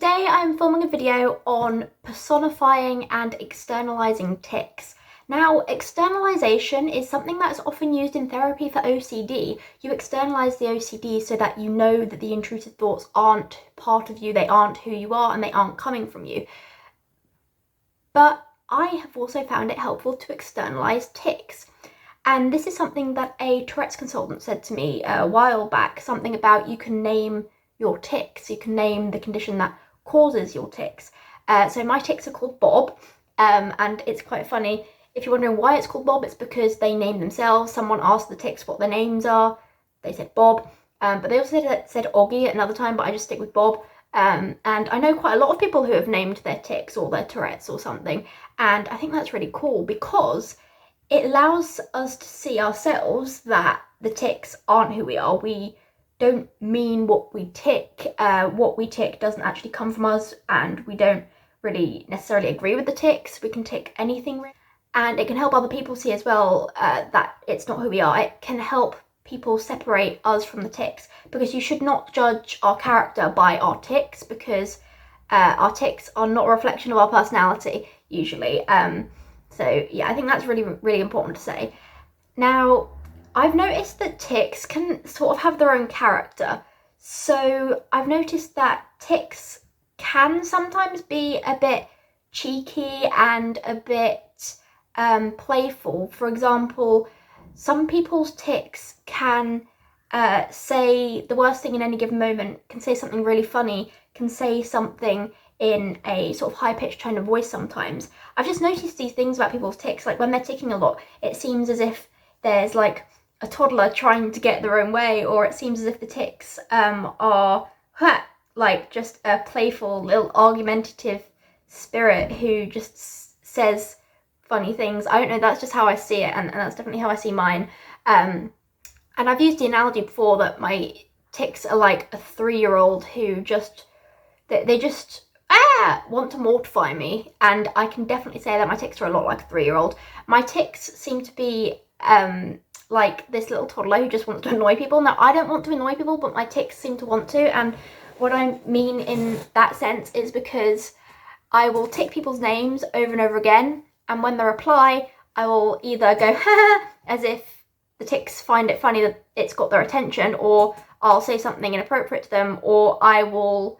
Today I'm filming a video on personifying and externalizing tics. Now, externalization is something that's often used in therapy for OCD. You externalize the OCD so that you know that the intrusive thoughts aren't part of you, they aren't who you are, and they aren't coming from you. But I have also found it helpful to externalize tics. And this is something that a Tourette's consultant said to me a while back, something about you can name your tics, you can name the condition that causes your tics. So my tics are called Bob, and it's quite funny. If you're wondering why it's called Bob, it's because they named themselves. Someone asked the tics what their names are, they said Bob, but they also said Oggy at another time, but I just stick with Bob. And I know quite a lot of people who have named their tics or their Tourette's or something, and I think that's really cool because it allows us to see ourselves that the tics aren't who we are. We don't mean what we tic. What we tic doesn't actually come from us, and we don't really necessarily agree with the tics. We can tic anything, and it can help other people see as well that it's not who we are. It can help people separate us from the tics, because you should not judge our character by our tics, because our tics are not a reflection of our personality usually. So yeah, I think that's really important to say. Now, I've noticed that tics can sort of have their own character. So I've noticed that tics can sometimes be a bit cheeky and a bit playful. For example, some people's tics can say the worst thing in any given moment, can say something really funny, can say something in a sort of high-pitched tone of voice sometimes. I've just noticed these things about people's tics, like when they're ticking a lot, it seems as if there's like a toddler trying to get their own way, or it seems as if the tics are like just a playful little argumentative spirit who just says funny things. I don't know, that's just how I see it, and that's definitely how I see mine. And I've used the analogy before that my tics are like a 3-year-old who just, they just want to mortify me, and I can definitely say that my tics are a lot like a 3-year-old. My tics seem to be like this little toddler who just wants to annoy people. Now, I don't want to annoy people, but my tics seem to want to, and what I mean in that sense is because I will tic people's names over and over again, and when they reply, I will either go ha as if the tics find it funny that it's got their attention, or I'll say something inappropriate to them, or I will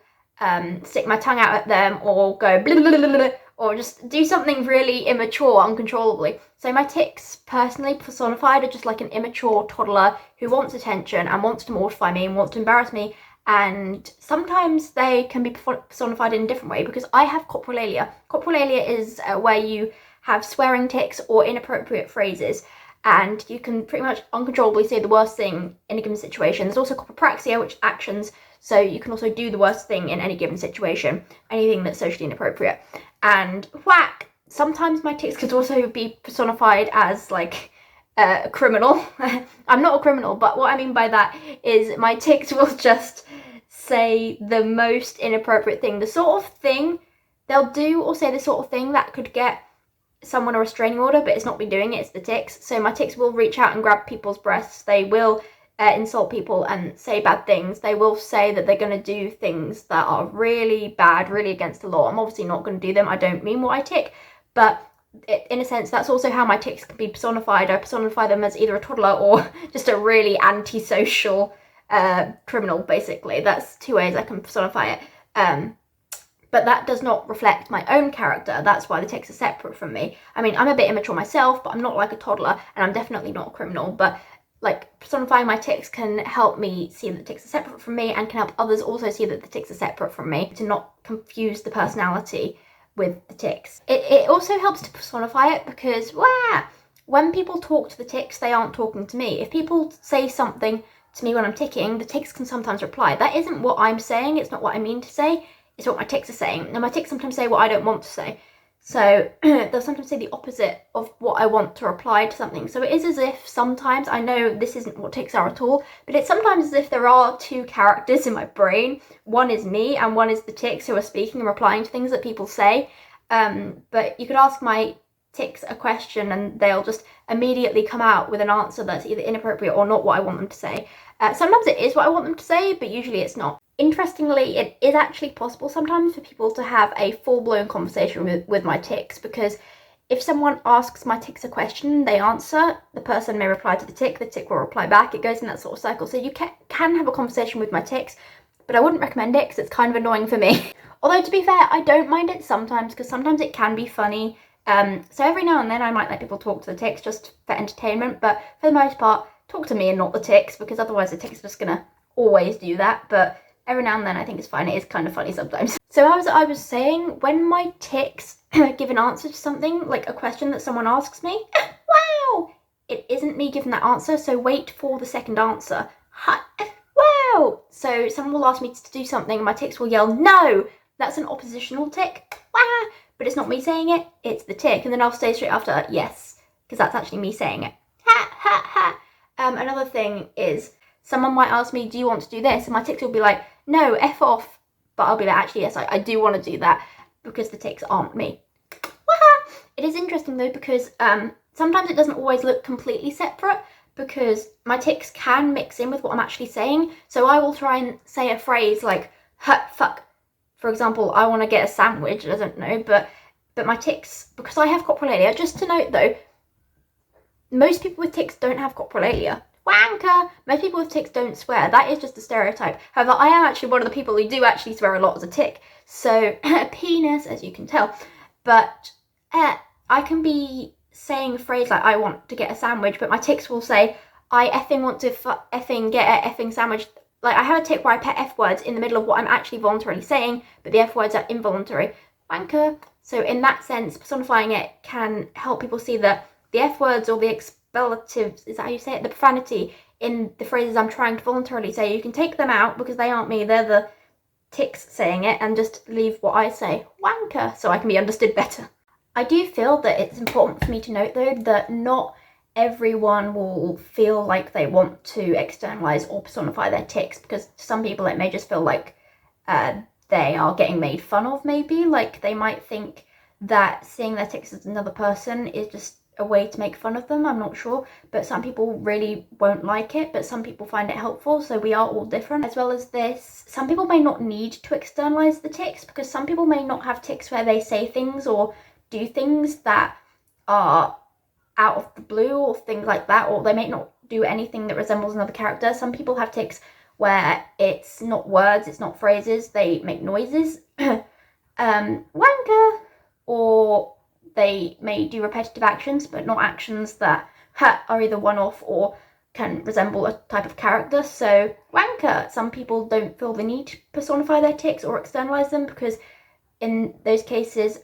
stick my tongue out at them, or go blah, blah, blah, blah, or just do something really immature uncontrollably. So my tics, personally personified, are just like an immature toddler who wants attention and wants to mortify me and wants to embarrass me. And sometimes they can be personified in a different way, because I have coprolalia. Coprolalia is where you have swearing tics or inappropriate phrases, and you can pretty much uncontrollably say the worst thing in a given situation. There's also coprapraxia, which is actions, so you can also do the worst thing in any given situation, anything that's socially inappropriate. And whack! Sometimes my tics could also be personified as like a criminal. I'm not a criminal, but what I mean by that is my tics will just say the most inappropriate thing. The sort of thing they'll do or say the sort of thing that could get someone a restraining order, but it's not me doing it, it's the tics. So my tics will reach out and grab people's breasts. They will insult people and say bad things. They will say that they're going to do things that are really bad, really against the law. I'm obviously not going to do them. I don't mean what I tic, but in a sense, that's also how my tics can be personified. I personify them as either a toddler or just a really antisocial criminal, basically. That's 2 ways I can personify it. But that does not reflect my own character. That's why the tics are separate from me. I mean, I'm a bit immature myself, but I'm not like a toddler, and I'm definitely not a criminal. But like, personifying my tics can help me see that the tics are separate from me, and can help others also see that the tics are separate from me, to not confuse the personality with the tics. It also helps to personify it, because when people talk to the tics, they aren't talking to me. If people say something to me when I'm ticking, the tics can sometimes reply. That isn't what I'm saying, it's not what I mean to say, it's what my tics are saying. Now, my tics sometimes say what I don't want to say. So they'll sometimes say the opposite of what I want to reply to something. So it is as if sometimes, I know this isn't what tics are at all, but it's sometimes as if there are 2 characters in my brain. One is me and one is the tics who are speaking and replying to things that people say. But you could ask my tics a question and they'll just immediately come out with an answer that's either inappropriate or not what I want them to say. Sometimes it is what I want them to say, but usually it's not. Interestingly, it is actually possible sometimes for people to have a full-blown conversation with my tics, because if someone asks my tics a question, they answer, the person may reply to the tic will reply back, it goes in that sort of cycle. So you can have a conversation with my tics, but I wouldn't recommend it because it's kind of annoying for me. Although, to be fair, I don't mind it sometimes, because sometimes it can be funny. So every now and then I might let people talk to the tics just for entertainment, but for the most part, talk to me and not the tics, because otherwise the tics are just gonna always do that. But every now and then I think it's fine. It is kind of funny sometimes. So as I was saying, when my tics give an answer to something, like a question that someone asks me, wow, it isn't me giving that answer, so wait for the second answer. Wow! So someone will ask me to do something and my tics will yell, no! That's an oppositional tic. Wah! But it's not me saying it, it's the tic. And then I'll say straight after, yes, because that's actually me saying it. Ha, ha, ha. Another thing is, someone might ask me, do you want to do this? And my tics will be like, no, F off. But I'll be like, actually, yes, I do want to do that, because the tics aren't me. Wah! It is interesting though, because sometimes it doesn't always look completely separate, because my tics can mix in with what I'm actually saying. So I will try and say a phrase like, fuck. For example, I want to get a sandwich, I don't know, but my tics, because I have coprolalia, just to note though, most people with tics don't have coprolalia. Wanker! Most people with tics don't swear. That is just a stereotype. However, I am actually one of the people who do actually swear a lot as a tic. So, penis, as you can tell. But I can be saying a phrase like, I want to get a sandwich, but my tics will say, I effing want to effing get a effing sandwich. Like, I have a tic where I put F words in the middle of what I'm actually voluntarily saying, but the F words are involuntary. Wanker. So in that sense, personifying it can help people see that the F words or the expellatives, is that how you say it? The profanity in the phrases I'm trying to voluntarily say, you can take them out because they aren't me, they're the tics saying it, and just leave what I say, wanker, so I can be understood better. I do feel that it's important for me to note though that not everyone will feel like they want to externalize or personify their tics, because to some people it may just feel like they are getting made fun of, maybe. Like, they might think that seeing their tics as another person is just a way to make fun of them, I'm not sure. But some people really won't like it, but some people find it helpful, so we are all different. As well as this, some people may not need to externalize the tics, because some people may not have tics where they say things or do things that are out of the blue or things like that, or they may not do anything that resembles another character. Some people have tics where it's not words, it's not phrases, they make noises, wanker, or they may do repetitive actions, but not actions that are either one-off or can resemble a type of character. So wanker, some people don't feel the need to personify their tics or externalize them, because in those cases,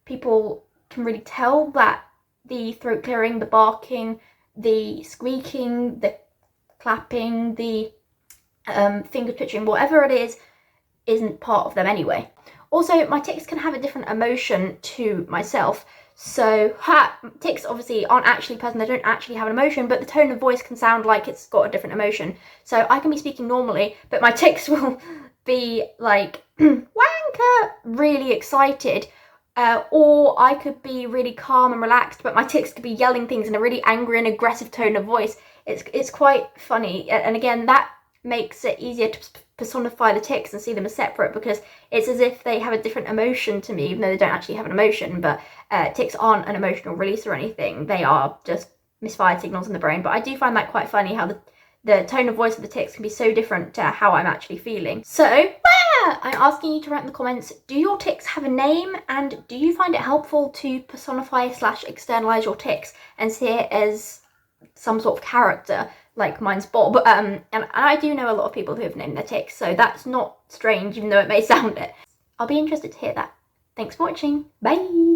people can really tell that the throat clearing, the barking, the squeaking, the clapping, the finger twitching, whatever it is, isn't part of them anyway. Also, my tics can have a different emotion to myself. So, tics obviously aren't actually present, they don't actually have an emotion, but the tone of voice can sound like it's got a different emotion. So I can be speaking normally, but my tics will be like, wanker, really excited. Or I could be really calm and relaxed, but my tics could be yelling things in a really angry and aggressive tone of voice. It's quite funny, and again, that makes it easier to personify the tics and see them as separate, because it's as if they have a different emotion to me, even though they don't actually have an emotion. But tics aren't an emotional release or anything, they are just misfired signals in the brain. But I do find that quite funny, how the tone of voice of the tics can be so different to how I'm actually feeling. So, I'm asking you to write in the comments, do your tics have a name, and do you find it helpful to personify / externalize your tics and see it as some sort of character, like mine's Bob? And I do know a lot of people who have named their tics, so that's not strange, even though it may sound it. I'll be interested to hear that. Thanks for watching. Bye!